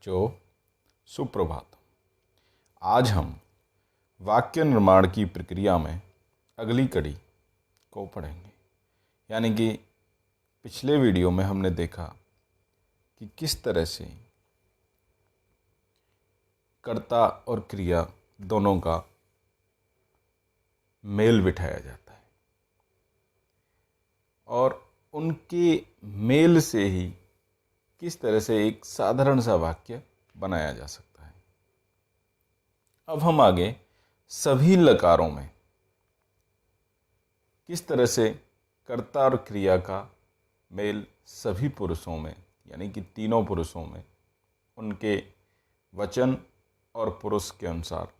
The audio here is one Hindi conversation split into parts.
बच्चों, सुप्रभात। आज हम वाक्य निर्माण की प्रक्रिया में अगली कड़ी को पढ़ेंगे। यानी कि पिछले वीडियो में हमने देखा कि किस तरह से कर्ता और क्रिया दोनों का मेल बिठाया जाता है और उनके मेल से ही किस तरह से एक साधारण सा वाक्य बनाया जा सकता है। अब हम आगे सभी लकारों में किस तरह से कर्ता और क्रिया का मेल सभी पुरुषों में यानी कि तीनों पुरुषों में उनके वचन और पुरुष के अनुसार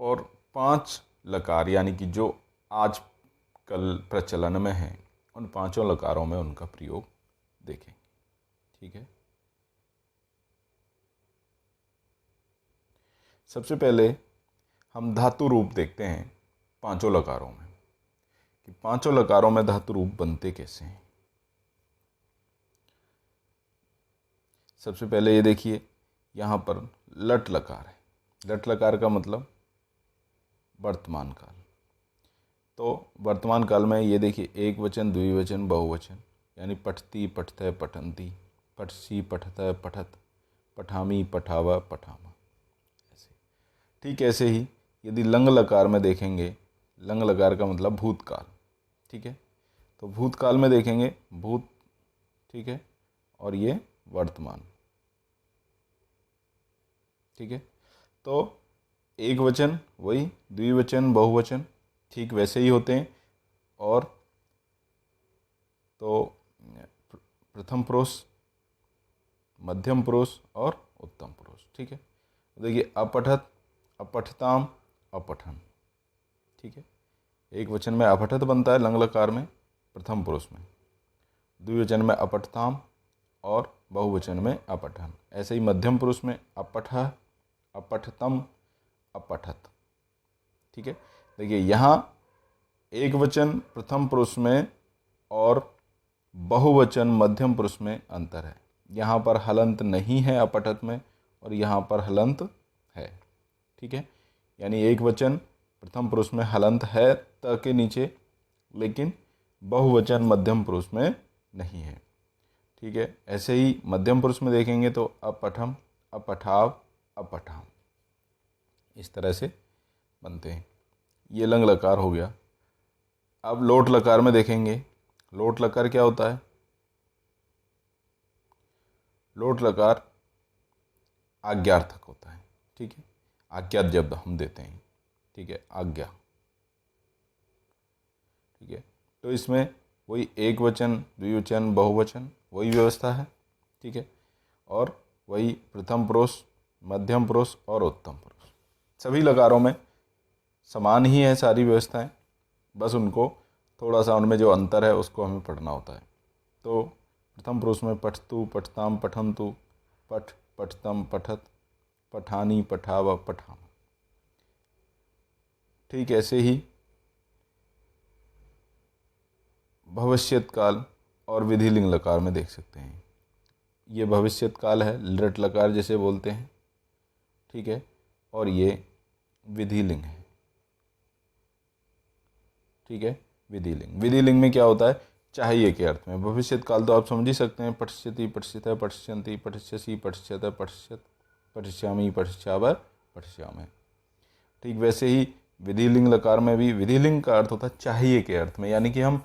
और 5 लकार यानी कि जो आज कल प्रचलन में हैं उन 5 लकारों में उनका प्रयोग देखेंगे। ठीक है, सबसे पहले हम धातु रूप देखते हैं 5 लकारों में कि 5 लकारों में धातु रूप बनते कैसे हैं। सबसे पहले ये देखिए, यहाँ पर लट लकार है। लट लकार का मतलब वर्तमान काल। तो वर्तमान काल में ये देखिए एक वचन, द्विवचन, बहुवचन यानी पठती, पठतय, पठन्ति, पठसी, पठतय, पठत, पठामी, पठावा, पठामा। ऐसे ठीक ऐसे ही यदि लंग लकार में देखेंगे, लंग लकार का मतलब भूतकाल। ठीक है, तो भूतकाल में देखेंगे भूत, ठीक है, और ये वर्तमान। ठीक है, तो एक वचन वही, द्विवचन, बहुवचन ठीक वैसे ही होते हैं। और तो प्रथम पुरुष, मध्यम पुरुष और उत्तम पुरुष। ठीक है, देखिए अपठत, अपठताम, अपठन। ठीक है, एक वचन में अपठत बनता है लंग लकार में प्रथम पुरुष में, द्विवचन में अपठताम और बहुवचन में अपठन। ऐसे ही मध्यम पुरुष में अपठ, अपठतम, अपठत। ठीक है, देखिए यहाँ एक वचन प्रथम पुरुष में और बहुवचन मध्यम पुरुष में अंतर है। यहाँ पर हलंत नहीं है अपठत में और यहाँ पर हलंत है। ठीक है, यानी एक वचन प्रथम पुरुष में हलंत है त के नीचे, लेकिन बहुवचन मध्यम पुरुष में नहीं है। ठीक है, ऐसे ही मध्यम पुरुष में देखेंगे तो अपठम, अपठाव, अपठाम इस तरह से बनते हैं। ये लंग लकार हो गया। अब लोट लकार में देखेंगे, लोट लकार क्या होता है। लोट लकार आज्ञार्थक होता है। ठीक है, आज्ञा शब्द हम देते हैं। ठीक है, आज्ञा। ठीक है, तो इसमें वही एक वचन, द्विवचन, बहुवचन वही व्यवस्था है। ठीक है, और वही प्रथम पुरुष, मध्यम पुरुष और उत्तम पुरुष। सभी लकारों में समान ही है सारी व्यवस्थाएं, बस उनको थोड़ा सा उनमें जो अंतर है उसको हमें पढ़ना होता है। तो प्रथम पुरुष में पठतु, पठताम, पठन्तु, पठ, पठतम, पठत, पठानी, पठावा, पठाम। ठीक ऐसे ही भविष्यत काल और विधिलिंग लकार में देख सकते हैं। ये भविष्यत काल है, लट लकार जैसे बोलते हैं। ठीक है, और ये विधिलिंग है। ठीक है, विधिलिंग। विधिलिंग में क्या होता है, चाहिए के अर्थ में। भविष्यत काल तो आप समझ ही सकते हैं, पठिष्यति, पठिष्यतः, पठिष्यन्ति, पठिष्यसि, पठिष्यतः, पठिष्यत, पठिष्यामि, पठिष्यावः, पठिष्यामि। ठीक वैसे ही विधिलिंग लकार में भी विधिलिंग का अर्थ होता है चाहिए के अर्थ में। यानी कि हम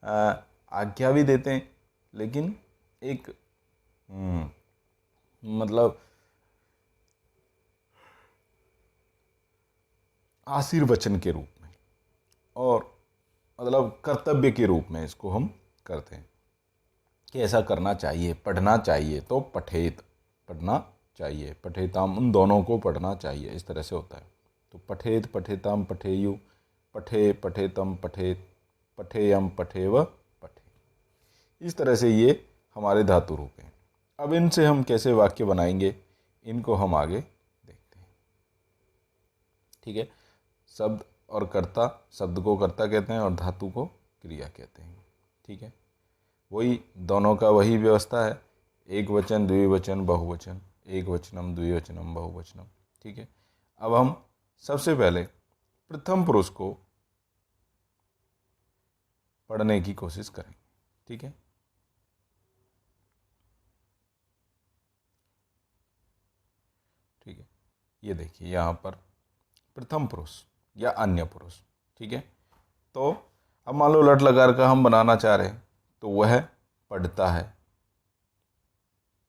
आज्ञा भी देते हैं, लेकिन एक मतलब आशीर्वचन के रूप में और मतलब कर्तव्य के रूप में इसको हम करते हैं कि ऐसा करना चाहिए, पढ़ना चाहिए। तो पठेत, पढ़ना चाहिए, पठेताम, उन दोनों को पढ़ना चाहिए, इस तरह से होता है। तो पठेत, पठेताम, पठेयु, पठे, पठेतम, पठेत, पठेयम, पठेव, पठे। इस तरह से ये हमारे धातु रूप हैं। अब इनसे हम कैसे वाक्य बनाएंगे, इनको हम आगे देखते हैं। ठीक है, शब्द और कर्ता, शब्द को कर्ता कहते हैं और धातु को क्रिया कहते हैं। ठीक है, वही दोनों का वही व्यवस्था है। एक वचन, द्विवचन, बहुवचन, एक वचनम, द्विवचनम, बहुवचनम। ठीक है, अब हम सबसे पहले प्रथम पुरुष को पढ़ने की कोशिश करेंगे। ठीक है, ठीक है, ये देखिए यहाँ पर प्रथम पुरुष या अन्य पुरुष। ठीक है, तो अब मान लो लट लकार का हम बनाना चाह रहे हैं, तो वह पढ़ता है।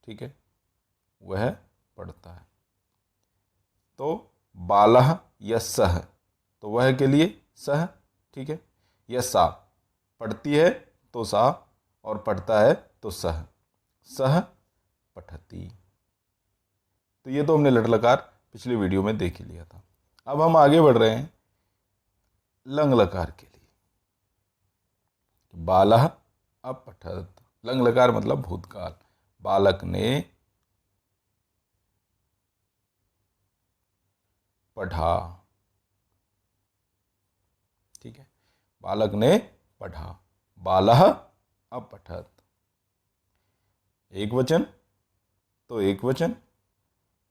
ठीक है, वह पढ़ता है। तो बालह या सह, तो वह के लिए सह। ठीक है, या सा, पढ़ती है तो सा, और पढ़ता है तो सह, सह पठती। तो ये तो हमने लट लकार पिछली वीडियो में देख ही लिया था। अब हम आगे बढ़ रहे हैं लंग लकार के लिए। बालह अपठत, लंग लकार मतलब भूतकाल, बालक ने पढ़ा। ठीक है, बालक ने पढ़ा, बालह अपठत। एक वचन तो एक वचन,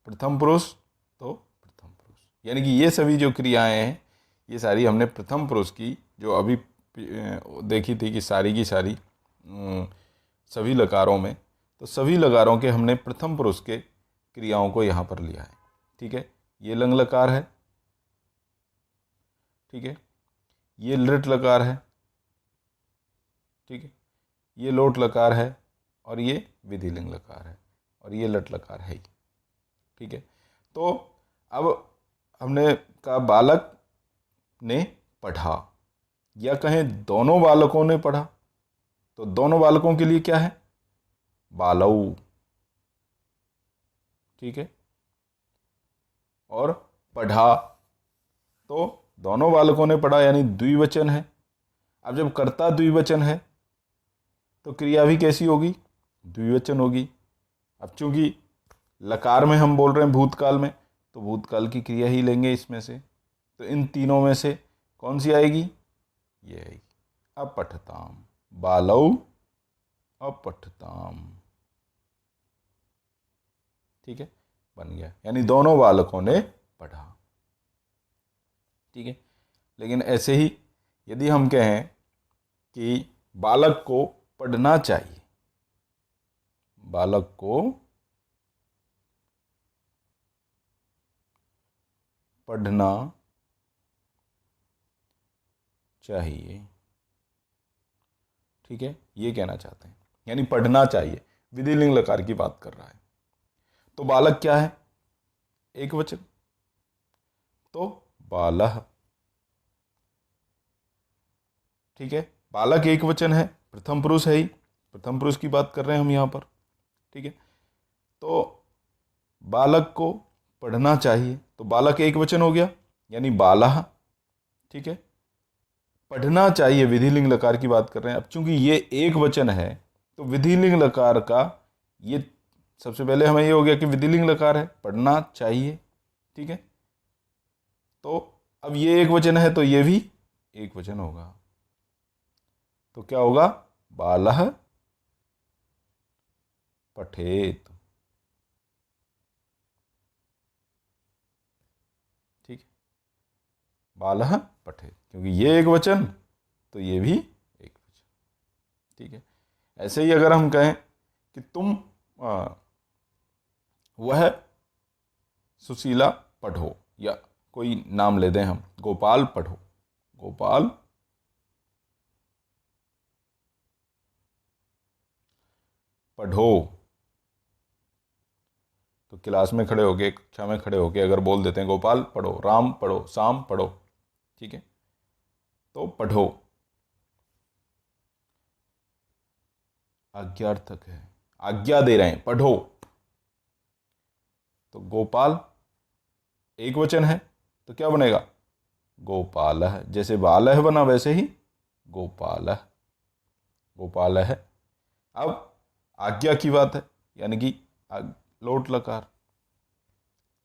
प्रथम पुरुष तो प्रथम पुरुष, यानी कि ये सभी जो क्रियाएं हैं ये सारी हमने प्रथम पुरुष की जो अभी देखी थी कि सारी की सारी सभी लकारों में, तो सभी लकारों के हमने प्रथम पुरुष के क्रियाओं को यहाँ पर लिया है। ठीक है, ये लंग लकार है। ठीक है, ये लृट लकार है। ठीक है, ये लोट लकार है, और ये विधिलिंग लकार है, और ये लट लकार है ही। ठीक है, तो अब हमने कहा बालक ने पढ़ा, या कहें दोनों बालकों ने पढ़ा, तो दोनों बालकों के लिए क्या है? बालऊ। ठीक है, और पढ़ा, तो दोनों बालकों ने पढ़ा, यानी द्विवचन है। अब जब कर्ता द्विवचन है तो क्रिया भी कैसी होगी? द्विवचन होगी। अब चूंकि लकार में हम बोल रहे हैं भूतकाल में, तो भूतकाल की क्रिया ही लेंगे इसमें से। तो इन तीनों में से कौन सी आएगी? ये आएगी अपठताम, बालौ अपठताम। ठीक है, बन गया, यानी दोनों बालकों ने पढ़ा। ठीक है, लेकिन ऐसे ही यदि हम कहें कि बालक को पढ़ना चाहिए, बालक को पढ़ना चाहिए। ठीक है, ये कहना चाहते हैं, यानी पढ़ना चाहिए, विधिलिंग लकार की बात कर रहा है। तो बालक क्या है? एक वचन, तो बालह। ठीक है, बालक एक वचन है, प्रथम पुरुष है ही, प्रथम पुरुष की बात कर रहे हैं हम यहां पर। ठीक है, तो बालक को पढ़ना चाहिए, तो बालक एक वचन हो गया, यानी बालह। ठीक है, पढ़ना चाहिए, विधिलिंग लकार की बात कर रहे हैं। अब चूंकि ये एक वचन है, तो विधिलिंग लकार का ये सबसे पहले हमें ये हो गया कि विधिलिंग लकार है, पढ़ना चाहिए। ठीक है, तो अब ये एक वचन है, तो ये भी एक वचन होगा, तो क्या होगा? बालह पठेत। ठीक है, बालह पठेत, क्योंकि ये एक वचन तो ये भी एक वचन। ठीक है, ऐसे ही अगर हम कहें कि तुम वह सुशीला पढ़ो, या कोई नाम ले दें हम, गोपाल पढ़ो, गोपाल पढ़ो। तो क्लास में खड़े होके, कक्षा में खड़े होके अगर बोल देते हैं गोपाल पढ़ो, राम पढ़ो, शाम पढ़ो। ठीक है, तो पढ़ो आज्ञार्थक है, आज्ञा दे रहे हैं, पढ़ो। तो गोपाल एक वचन है, तो क्या बनेगा? गोपालः। जैसे बालः बना वैसे ही गोपालः, गोपालः। अब आज्ञा की बात है, यानी कि लोट लकार,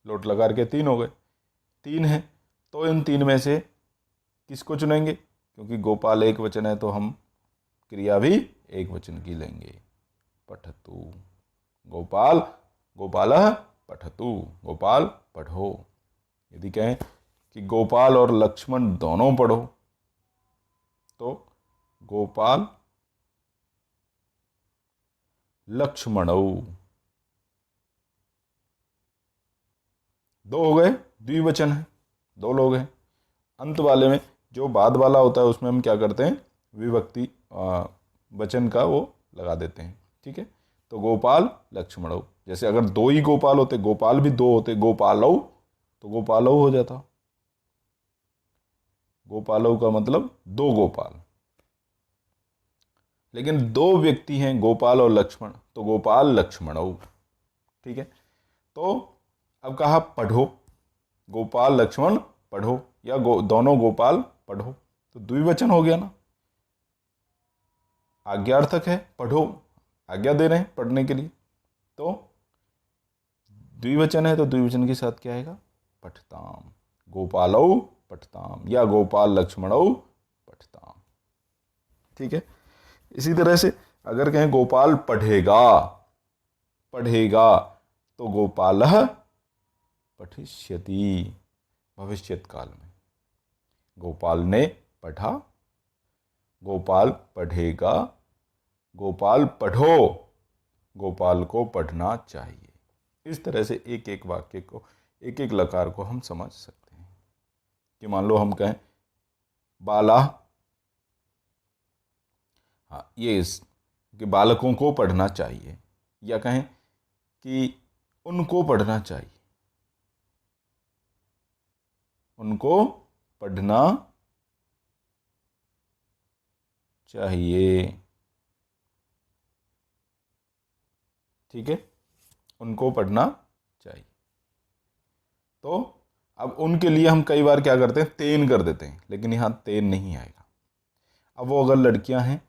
लोट लकार के तीन हो गए, तीन है, तो इन तीन में से किसको चुनेंगे? क्योंकि गोपाल एक वचन है, तो हम क्रिया भी एक वचन की लेंगे, पठतु। गोपाल, गोपालः पठतु, गोपाल पढ़ो। यदि कहें कि गोपाल और लक्ष्मण दोनों पढ़ो तो गोपाल लक्ष्मणौ। दो हो गए, द्विवचन है, दो लोग हैं। अंत वाले में जो बाद वाला होता है उसमें हम क्या करते हैं, विभक्ति वचन का वो लगा देते हैं। ठीक है, तो गोपाल लक्ष्मणौ, जैसे अगर दो ही गोपाल होते, गोपाल भी दो होते, गोपालौ, तो गोपालौ हो जाता। गोपालौ का मतलब दो गोपाल, लेकिन दो व्यक्ति हैं गोपाल और लक्ष्मण, तो गोपाल लक्ष्मणौ। ठीक है, तो अब कहा पढ़ो, गोपाल लक्ष्मण पढ़ो, या दोनों गोपाल पढ़ो, तो द्विवचन हो गया ना, आज्ञार्थक है, पढ़ो, आज्ञा दे रहे हैं पढ़ने के लिए, तो द्विवचन है तो द्विवचन के साथ क्या आएगा, पठताम, गोपालौ पठताम या गोपाल लक्ष्मणौ पठताम। ठीक है, इसी तरह से अगर कहें गोपाल पढ़ेगा, पढ़ेगा, तो गोपालः पठिष्यति, भविष्यत काल में, गोपाल ने पढ़ा, गोपाल पढ़ेगा, गोपाल पढ़ो, गोपाल को पढ़ना चाहिए। इस तरह से एक एक वाक्य को, एक एक लकार को हम समझ सकते हैं। कि मान लो हम कहें बाला, हाँ ये कि बालकों को पढ़ना चाहिए, या कहें कि उनको पढ़ना चाहिए, उनको पढ़ना चाहिए। ठीक है, उनको पढ़ना चाहिए। तो अब उनके लिए हम कई बार क्या करते हैं, तेन कर देते हैं, लेकिन यहां तेन नहीं आएगा। अब वो अगर लड़कियां हैं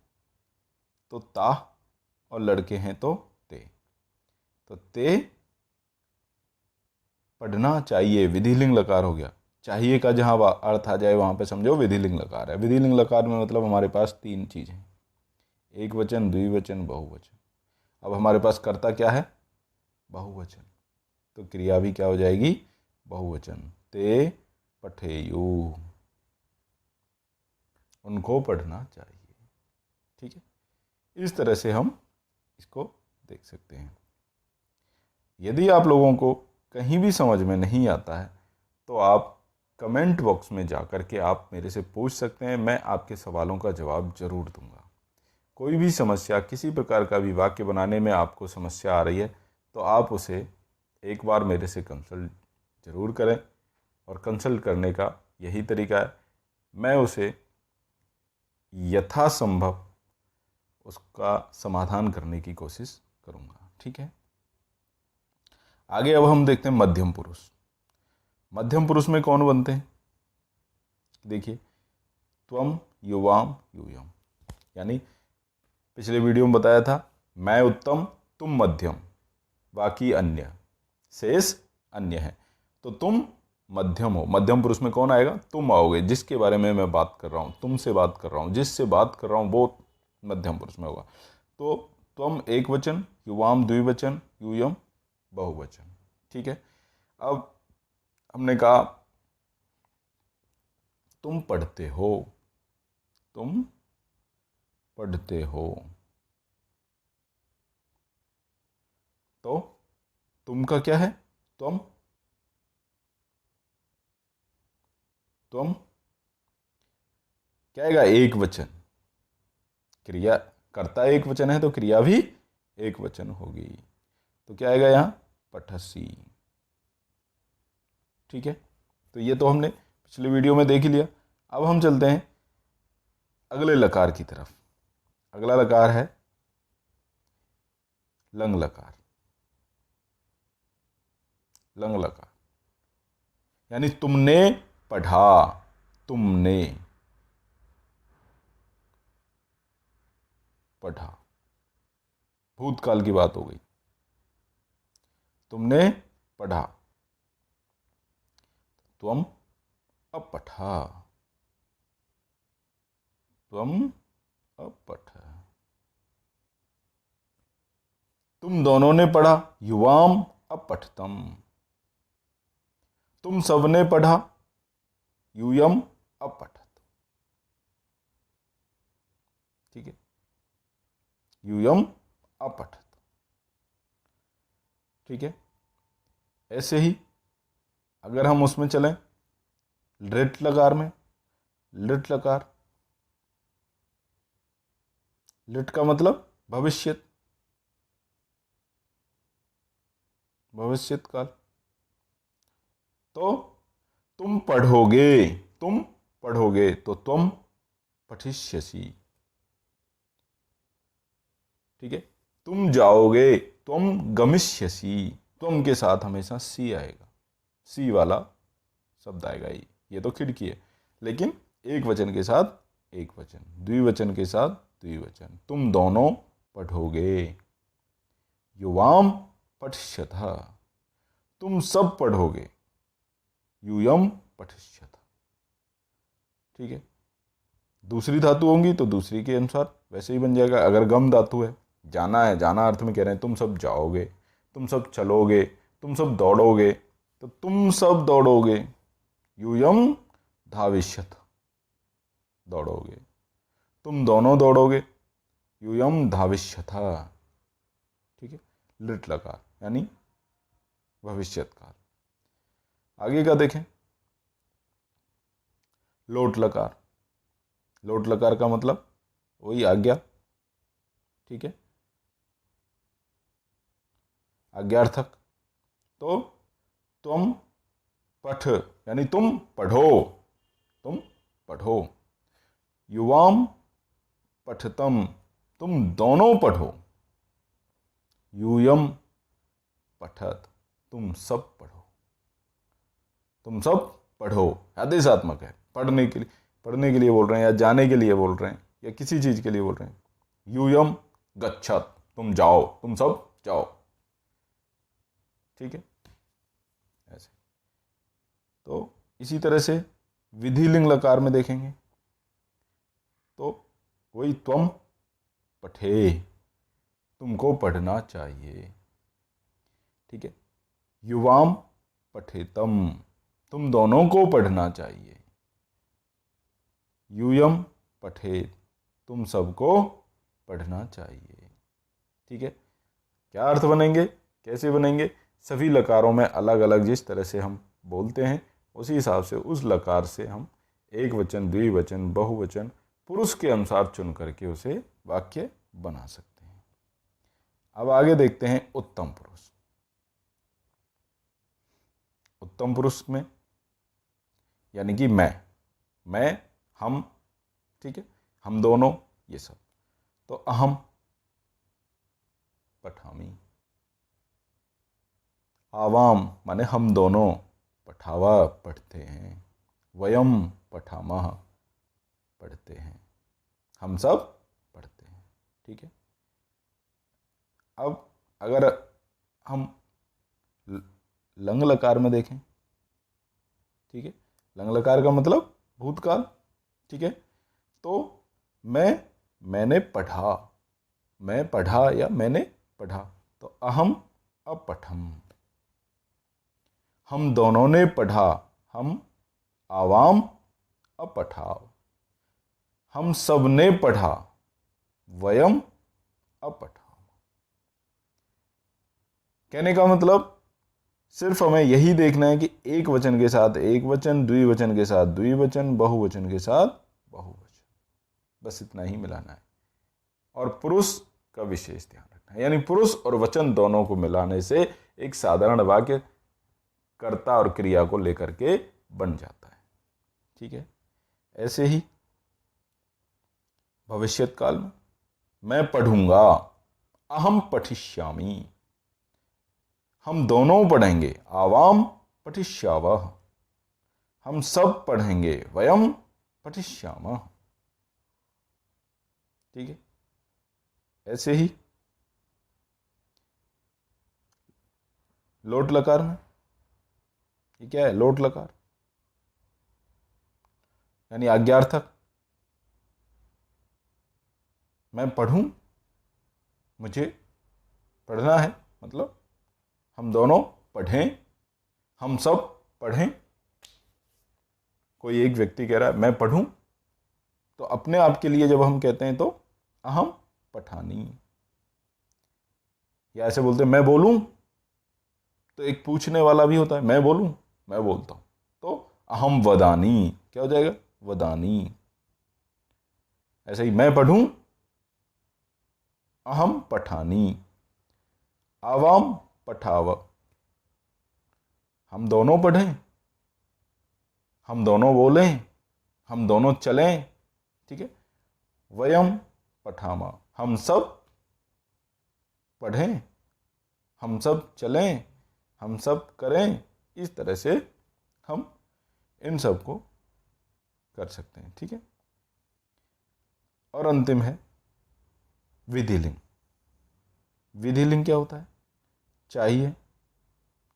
तो ता, और लड़के हैं तो ते, तो ते पढ़ना चाहिए, विधिलिंग लकार हो गया। चाहिए का जहां अर्थ आ जाए वहां पे समझो विधिलिंग लकार है। विधिलिंग लकार में मतलब हमारे पास तीन चीजें, एक वचन, द्विवचन, बहुवचन। अब हमारे पास कर्ता क्या है, बहुवचन, तो क्रिया भी क्या हो जाएगी, बहुवचन। ते पठेयु, उनको पढ़ना चाहिए। ठीक है, इस तरह से हम इसको देख सकते हैं। यदि आप लोगों को कहीं भी समझ में नहीं आता है तो आप कमेंट बॉक्स में जाकर के आप मेरे से पूछ सकते हैं, मैं आपके सवालों का जवाब जरूर दूंगा। कोई भी समस्या, किसी प्रकार का भी वाक्य बनाने में आपको समस्या आ रही है तो आप उसे एक बार मेरे से कंसल्ट जरूर करें, और कंसल्ट करने का यही तरीका है, मैं उसे यथासंभव उसका समाधान करने की कोशिश करूंगा। ठीक है, आगे अब हम देखते हैं मध्यम पुरुष। मध्यम पुरुष में कौन बनते हैं, देखिए, त्वम, युवाम, यूयम, यानी पिछले वीडियो में बताया था, मैं उत्तम, तुम मध्यम, बाकी अन्य, शेष अन्य है, तो तुम मध्यम हो। मध्यम पुरुष में कौन आएगा, तुम आओगे, जिसके बारे में मैं बात कर रहा हूं, तुमसे बात कर रहा हूं, जिससे बात कर रहा हूं, वो मध्यम पुरुष में होगा। तो त्वम एक वचन, युवाम द्विवचन, यूयम बहुवचन। ठीक है, अब हमने कहा तुम पढ़ते हो, तुम पढ़ते हो, तो तुम का क्या है, तुम, तुम क्या आएगा, एक वचन, क्रिया कर्ता एक वचन है तो क्रिया भी एक वचन होगी, तो क्या आएगा यहां, पठसी। ठीक है, तो ये तो हमने पिछले वीडियो में देख ही लिया। अब हम चलते हैं अगले लकार की तरफ। अगला लकार है लंग लकार। लंग लकार यानी तुमने पढ़ा, तुमने पढ़ा, भूतकाल की बात हो गई, तुमने पढ़ा, त्वम अपठा, त्वम अपठ। तुम दोनों ने पढ़ा, युवाम अपठतम। तुम सबने पढ़ा, यूयम अपठत। ठीक है, यूयम अपठत। ठीक है, ऐसे ही अगर हम उसमें चलें लृट लकार में, लिट लकार, लिट का मतलब भविष्यत, भविष्यत काल। तो तुम पढ़ोगे, तुम पढ़ोगे तो तुम पठिष्यसि। ठीक है, तुम जाओगे, तुम गमिष्यसि। तुम के साथ हमेशा सी आएगा, सी वाला शब्द आएगा। ये तो खिड़की है, लेकिन एक वचन के साथ एक वचन, द्विवचन के साथ द्विवचन। तुम दोनों पढ़ोगे, युवाम पठिष्यतः। तुम सब पढ़ोगे, यूयम पठिष्यतः। ठीक है, दूसरी धातु होंगी तो दूसरी के अनुसार वैसे ही बन जाएगा। अगर गम धातु है, जाना है, जाना अर्थ में कह रहे हैं तुम सब जाओगे, तुम सब चलोगे, तुम सब दौड़ोगे, तो तुम सब दौड़ोगे, यूयम धाविष्यत, दौड़ोगे। तुम दोनों दौड़ोगे, यूयम धाविष्यथा। ठीक है, लिट लकार यानी भविष्यत काल। आगे का देखें, लोट लकार। लोट लकार का मतलब वही आज्ञा। ठीक है, आज्ञार्थक। तो तुम पठ यानी तुम पढ़ो, तुम पढ़ो। युवाम पठतम, तुम दोनों पढ़ो। यूयम पठत, तुम सब पढ़ो। तुम सब पढ़ो आदेशात्मक है, पढ़ने के लिए, पढ़ने के लिए बोल रहे हैं, या जाने के लिए बोल रहे हैं, या किसी चीज के लिए बोल रहे हैं। यूयम गच्छत, तुम जाओ, तुम सब जाओ। ठीक है, ऐसे। तो इसी तरह से विधिलिंग लकार में देखेंगे तो वही त्वम पठे, तुमको पढ़ना चाहिए। ठीक है, युवाम पठेतम, तुम दोनों को पढ़ना चाहिए। यूयम पठेत, तुम सबको पढ़ना चाहिए। ठीक है, क्या अर्थ बनेंगे, कैसे बनेंगे? सभी लकारों में अलग अलग जिस तरह से हम बोलते हैं उसी हिसाब से उस लकार से हम एक वचन, द्विवचन, बहुवचन, पुरुष के अनुसार चुन करके उसे वाक्य बना सकते हैं। अब आगे देखते हैं उत्तम पुरुष। उत्तम पुरुष में यानी कि मैं, हम, ठीक है, हम दोनों, ये सब। तो अहम पठामी, आवाम माने हम दोनों, पठावा पढ़ते हैं, वयम पठामह पढ़ते हैं, हम सब पढ़ते हैं। ठीक है, अब अगर हम लंग लकार में देखें, ठीक है, लंग लकार का मतलब भूतकाल। ठीक है, तो मैंने पढ़ा, मैं पढ़ा या मैंने पढ़ा, तो अहम अपठम। हम दोनों ने पढ़ा, हम आवाम अपठाव। हम सब ने पढ़ा, वयम अपठाव। कहने का मतलब सिर्फ हमें यही देखना है कि एक वचन के साथ एक वचन, द्विवचन के साथ द्विवचन, बहुवचन के साथ बहुवचन, बस इतना ही मिलाना है। और पुरुष का विशेष ध्यान रखना है, यानी पुरुष और वचन दोनों को मिलाने से एक साधारण वाक्य कर्ता और क्रिया को लेकर के बन जाता है। ठीक है, ऐसे ही भविष्यत काल में मैं पढ़ूंगा, अहम पठिष्यामि। हम दोनों पढ़ेंगे, आवाम पठिष्यावः। हम सब पढ़ेंगे, वयम पठिष्यामः। ठीक है, ऐसे ही लोट लकार में, ये क्या है? लोट लकार यानी आज्ञार्थक। मैं पढ़ूं, मुझे पढ़ना है मतलब हम दोनों पढ़ें, हम सब पढ़ें। कोई एक व्यक्ति कह रहा है मैं पढ़ूं, तो अपने आप के लिए जब हम कहते हैं तो अहम पठानी। या ऐसे बोलते हैं मैं बोलूं, तो एक पूछने वाला भी होता है, मैं बोलूं, मैं बोलता हूं, तो अहम वदानी क्या हो जाएगा, वदानी। ऐसे ही मैं पढ़ूं, अहम पठानी। आवाम पठाव, हम दोनों पढ़ें, हम दोनों बोलें, हम दोनों चलें, ठीक है। वयम पठामा, हम सब पढ़ें, हम सब चलें, हम सब करें। इस तरह से हम इन सब को कर सकते हैं, ठीक है। और अंतिम है विधिलिंग। विधिलिंग क्या होता है, चाहिए,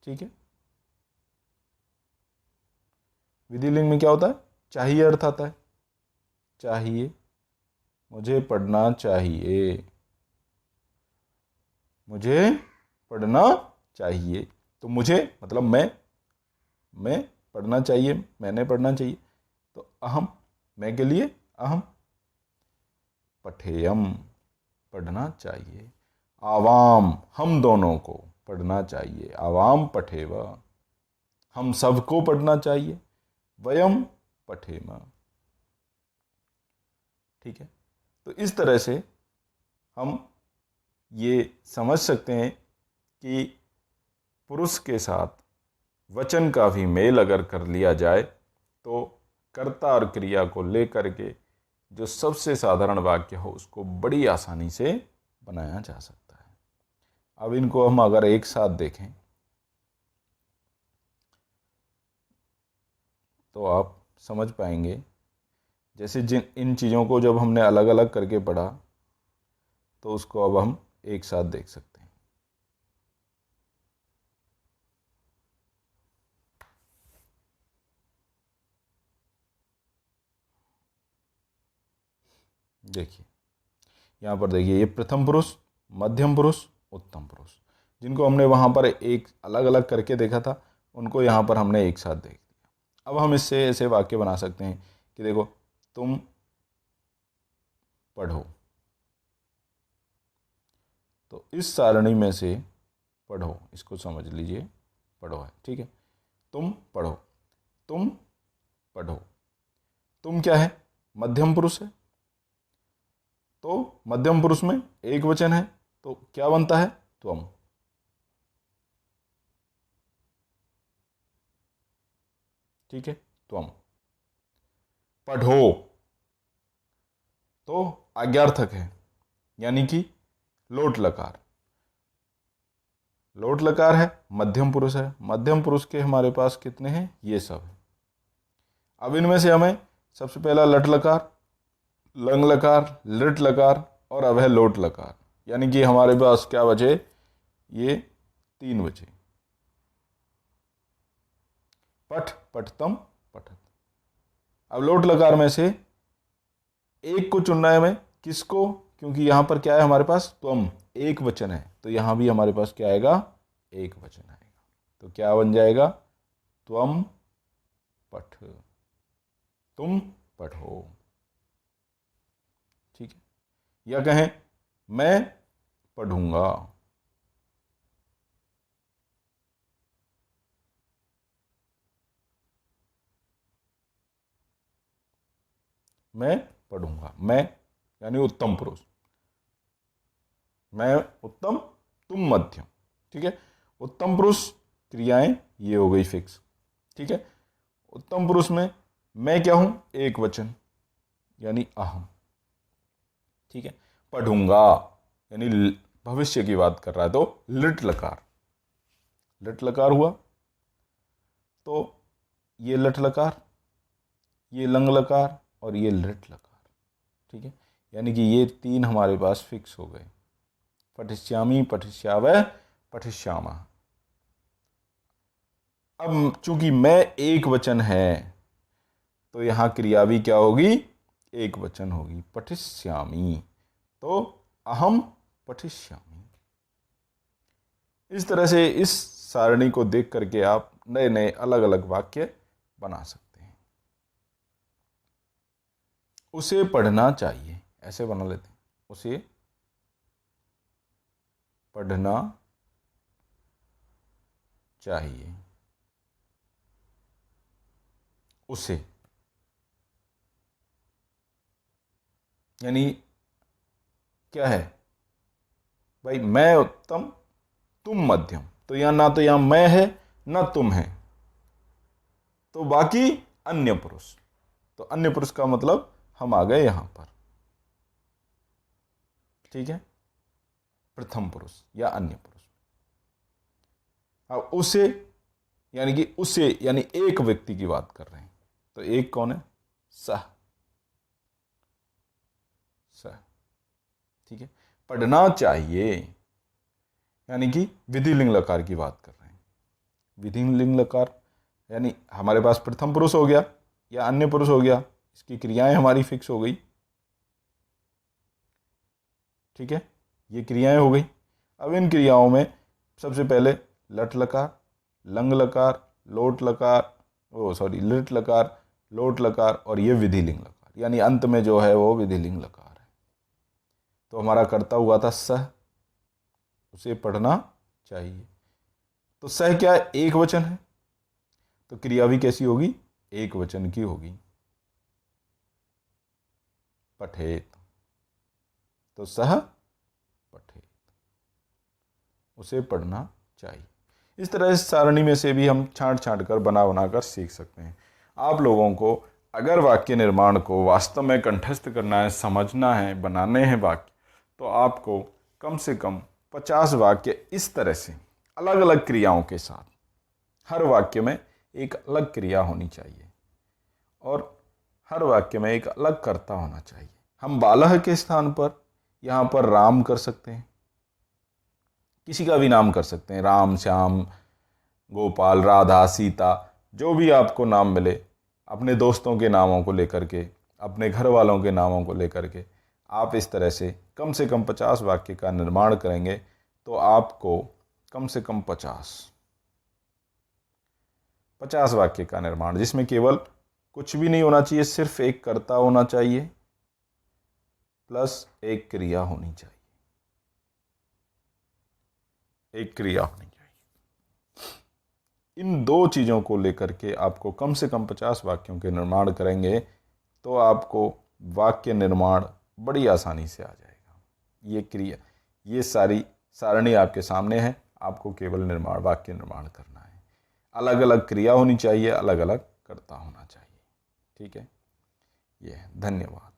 ठीक है। विधिलिंग में क्या होता है, चाहिए अर्थ आता है, चाहिए, मुझे पढ़ना चाहिए, मुझे पढ़ना चाहिए। तो मुझे मतलब मैं पढ़ना चाहिए, मैंने पढ़ना चाहिए, तो अहम, मैं के लिए अहम, पठेयम, पढ़ना चाहिए। आवाम, हम दोनों को पढ़ना चाहिए, आवाम पठेव, हम सबको पढ़ना चाहिए, वयम पठेम, ठीक है। तो इस तरह से हम ये समझ सकते हैं कि पुरुष के साथ वचन का भी मेल अगर कर लिया जाए तो कर्ता और क्रिया को लेकर के जो सबसे साधारण वाक्य हो उसको बड़ी आसानी से बनाया जा सकता है। अब इनको हम अगर एक साथ देखें तो आप समझ पाएंगे, जैसे इन चीज़ों को जब हमने अलग अलग करके पढ़ा तो उसको अब हम एक साथ देख सकते हैं। देखिए यहाँ पर, देखिए ये प्रथम पुरुष, मध्यम पुरुष, उत्तम पुरुष, जिनको हमने वहाँ पर एक अलग अलग करके देखा था उनको यहाँ पर हमने एक साथ देख लिया। अब हम इससे ऐसे वाक्य बना सकते हैं कि देखो, तुम पढ़ो, तो इस सारणी में से पढ़ो, इसको समझ लीजिए, पढ़ो है, ठीक है। तुम पढ़ो, तुम पढ़ो, तुम क्या है, मध्यम पुरुष है, तो मध्यम पुरुष में एक वचन है, तो क्या बनता है, त्वम, ठीक है, त्वम। पढ़ो तो आज्ञार्थक है, यानी कि लोट लकार, लोट लकार है, मध्यम पुरुष है, मध्यम पुरुष के हमारे पास कितने हैं, ये सब है। अब इनमें से हमें सबसे पहला लट लकार, लंग लकार, लिट लकार और अब है लोट लकार, यानी कि हमारे पास क्या बचे, ये तीन बचे, पठ, पठतम, पठत। अब लोट लकार में से एक को चुनना है हमें, किसको, क्योंकि यहां पर क्या है हमारे पास, त्वम, एक वचन है, तो यहां भी हमारे पास क्या आएगा, एक वचन आएगा, तो क्या बन जाएगा, त्वम पठ, तुम पढ़ो, ठीक है। या कहें मैं पढ़ूंगा, मैं पढ़ूंगा, मैं यानी उत्तम पुरुष, मैं उत्तम, तुम मध्यम, ठीक है। उत्तम पुरुष क्रियाएं ये हो गई फिक्स, ठीक है। उत्तम पुरुष में मैं क्या हूं, एक वचन यानी अहम, ठीक है। पढ़ूंगा यानी भविष्य की बात कर रहा है, तो लिट लकार, लिट लकार हुआ, तो ये लट लकार, ये लंग लकार और ये लिट लकार, ठीक है। यानी कि ये तीन हमारे पास फिक्स हो गए, पठिष्यामि, पठिष्यावः, पठिष्यामः। अब चूंकि मैं एक वचन है तो यहां क्रिया भी क्या होगी, एक वचन होगी, पठिष्यामि, तो अहम पठिष्यामि, इस तरह से इस सारणी को देख करके आप नए नए अलग अलग वाक्य बना सकते हैं। उसे पढ़ना चाहिए, ऐसे बना लेते हैं, उसे पढ़ना चाहिए। उसे यानी क्या है भाई, मैं उत्तम तुम मध्यम, तो यहां ना तो यहां मैं है ना तुम है, तो बाकी अन्य पुरुष। तो अन्य पुरुष का मतलब हम आ गए यहां पर, ठीक है, प्रथम पुरुष या अन्य पुरुष। अब उसे यानी कि उसे यानी एक व्यक्ति की बात कर रहे हैं, तो एक कौन है, सह, सह, ठीक है। पढ़ना चाहिए यानी कि विधिलिंग लकार की बात कर रहे हैं। विधिलिंग लकार यानी हमारे पास प्रथम पुरुष हो गया या अन्य पुरुष हो गया, इसकी क्रियाएं हमारी फिक्स हो गई, ठीक है, ये क्रियाएं हो गई। अब इन क्रियाओं में सबसे पहले लट लकार, लंग लकार, लोट लकार, लिट लकार, लोट लकार, और ये विधिलिंग लकार, यानी अंत में जो है वो विधिलिंग लकार है। तो हमारा कर्ता हुआ था सह, उसे पढ़ना चाहिए। तो सह क्या है, एक वचन है, तो क्रिया भी कैसी होगी, एक वचन की होगी, पठेत, तो सह पठेत, उसे पढ़ना चाहिए। इस तरह इस सारणी में से भी हम छांट छांट कर बना बनाकर सीख सकते हैं। आप लोगों को अगर वाक्य निर्माण को वास्तव में कंठस्थ करना है, समझना है, बनाने हैं वाक्य, तो आपको कम से कम 50 वाक्य इस तरह से अलग अलग क्रियाओं के साथ, हर वाक्य में एक अलग क्रिया होनी चाहिए और हर वाक्य में एक अलग कर्ता होना चाहिए। हम बालह के स्थान पर यहाँ पर राम कर सकते हैं, किसी का भी नाम कर सकते हैं, राम, श्याम, गोपाल, राधा, सीता, जो भी आपको नाम मिले, अपने दोस्तों के नामों को लेकर के, अपने घर वालों के नामों को लेकर के आप इस तरह से कम 50 वाक्य का निर्माण करेंगे, तो आपको कम से कम 50 वाक्य का निर्माण, जिसमें केवल कुछ भी नहीं होना चाहिए, सिर्फ एक कर्ता होना चाहिए प्लस एक क्रिया होनी चाहिए, एक क्रिया होनी चाहिए। इन दो चीज़ों को लेकर के आपको कम से कम 50 वाक्यों के निर्माण करेंगे, तो आपको वाक्य निर्माण बड़ी आसानी से आ जाएगा। ये क्रिया, ये सारी सारणी आपके सामने है, आपको केवल वाक्य निर्माण करना है। अलग अलग क्रिया होनी चाहिए, अलग अलग कर्ता होना चाहिए, ठीक है। ये धन्यवाद।